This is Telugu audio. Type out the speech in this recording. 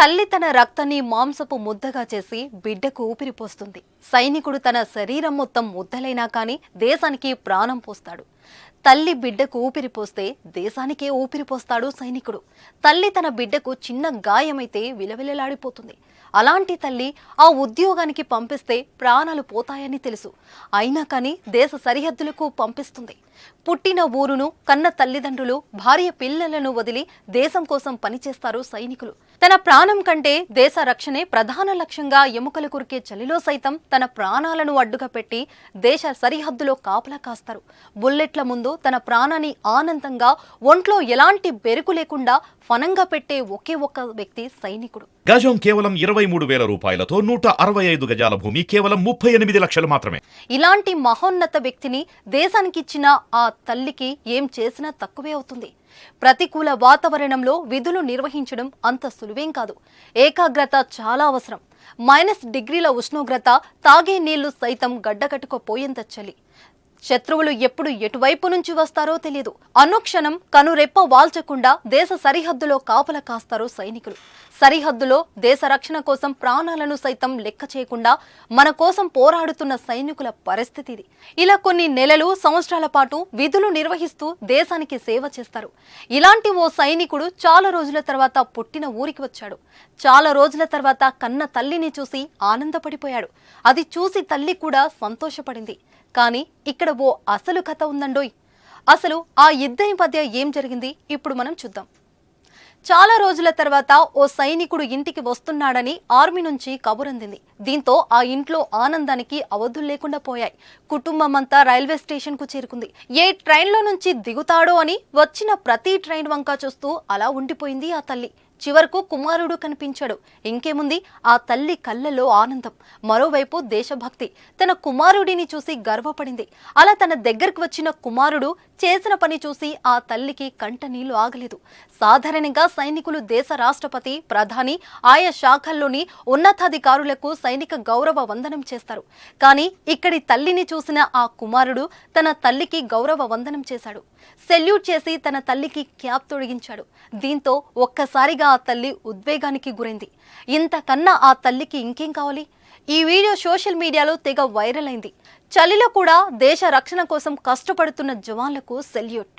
తల్లి తన రక్తాన్ని మాంసపు ముద్దగా చేసి బిడ్డకు ఊపిరి పోస్తుంది. సైనికుడు తన శరీరం మొత్తం ముద్దలైనా కానీ దేశానికి ప్రాణం పోస్తాడు. తల్లి బిడ్డకు ఊపిరి పోస్తే దేశానికే ఊపిరి పోస్తాడు సైనికుడు. తల్లి తన బిడ్డకు చిన్న గాయమైతే విలవిలలాడిపోతుంది. అలాంటి తల్లి ఆ ఉద్యోగానికి పంపిస్తే ప్రాణాలు పోతాయని తెలుసు. అయినా కానీ దేశ సరిహద్దులకు పంపిస్తుంది. పుట్టిన ఊరును, కన్న తల్లిదండ్రులు, భార్య పిల్లలను వదిలి దేశం కోసం పనిచేస్తారు సైనికులు. తన ప్రాణం కంటే దేశ రక్షణే ప్రధాన లక్ష్యంగా ఎముకలు కురికే చలిలో సైతం తన ప్రాణాలను అడ్డుగా పెట్టి దేశ సరిహద్దులో కాపలా కాస్తారు. బుల్లెట్ల ముందు తన ప్రాణాన్ని ఆనందంగా, ఒంట్లో ఎలాంటి బెరుకు లేకుండా ఫనంగా పెట్టే ఒకే ఒక్క వ్యక్తి సైనికుడు. గజం కేవలం 23,000 రూపాయలతో 165 గజాల భూమి కేవలం 38 లక్షలు మాత్రమే. ఇలాంటి మహోన్నత వ్యక్తిని దేశానికిచ్చిన ఆ తల్లికి ఏం చేసినా తక్కువే అవుతుంది. ప్రతికూల వాతావరణంలో విధులు నిర్వహించడం అంత సులువేం కాదు. ఏకాగ్రత చాలా అవసరం. -డిగ్రీల ఉష్ణోగ్రత, తాగే నీళ్లు సైతం గడ్డకట్టుకుపోయేంత చలి. శత్రువులు ఎప్పుడు ఎటువైపు నుంచి వస్తారో తెలియదు. అనుక్షణం కనురెప్ప వాల్చకుండా దేశ సరిహద్దులో కాపలా కాస్తారు సైనికులు. సరిహద్దులో దేశ రక్షణ కోసం ప్రాణాలను సైతం లెక్క చేయకుండా మన కోసం పోరాడుతున్న సైనికుల పరిస్థితి ఇది. ఇలా కొన్ని నెలలు, సంవత్సరాల పాటు విధులు నిర్వహిస్తూ దేశానికి సేవ చేస్తారు. ఇలాంటి ఓ సైనికుడు చాలా రోజుల తర్వాత పుట్టిన ఊరికి వచ్చాడు. చాలా రోజుల తర్వాత కన్న తల్లిని చూసి ఆనందపడిపోయాడు. అది చూసి తల్లి కూడా సంతోషపడింది. కానీ ఇక్కడ ఓ అసలు కథ ఉందండోయ్. అసలు ఆ ఇద్దరి మధ్య ఏం జరిగింది ఇప్పుడు మనం చూద్దాం. చాలా రోజుల తర్వాత ఓ సైనికుడు ఇంటికి వస్తున్నాడని ఆర్మీ నుంచి కబురందింది. దీంతో ఆ ఇంట్లో ఆనందానికి అవధులు లేకుండా పోయాయి. కుటుంబం అంతా రైల్వే స్టేషన్ కు చేరుకుంది. ఏ ట్రైన్లో నుంచి దిగుతాడో అని వచ్చిన ప్రతి ట్రైన్ వంక చూస్తూ అలా ఉండిపోయింది ఆ తల్లి. చివరకు కుమారుడు కనిపించాడు. ఇంకేముంది, ఆ తల్లి కళ్ళలో ఆనందం, మరోవైపు దేశభక్తి. తన కుమారుడిని చూసి గర్వపడింది. అలా తన దగ్గరకు వచ్చిన కుమారుడు చేసిన పని చూసి ఆ తల్లికి కంట నీళ్లు ఆగలేదు. సాధారణంగా సైనికులు దేశ రాష్ట్రపతి, ప్రధాని, ఆయా శాఖల్లోని ఉన్నతాధికారులకు సైనిక గౌరవ వందనం చేస్తారు. కానీ ఇక్కడి తల్లిని చూసిన ఆ కుమారుడు తన తల్లికి గౌరవ వందనం చేశాడు. సెల్యూట్ చేసి తన తల్లికి క్యాప్ తొడిగించాడు. దీంతో ఒక్కసారిగా ఆ తల్లి ఉద్వేగానికి గురైంది. ఇంతకన్నా ఆ తల్లికి ఇంకేం కావాలి? ఈ వీడియో సోషల్ మీడియాలో తెగ వైరల్ అయింది. చలిలో కూడా దేశ రక్షణ కోసం కష్టపడుతున్న జవాన్లకు సెల్యూట్.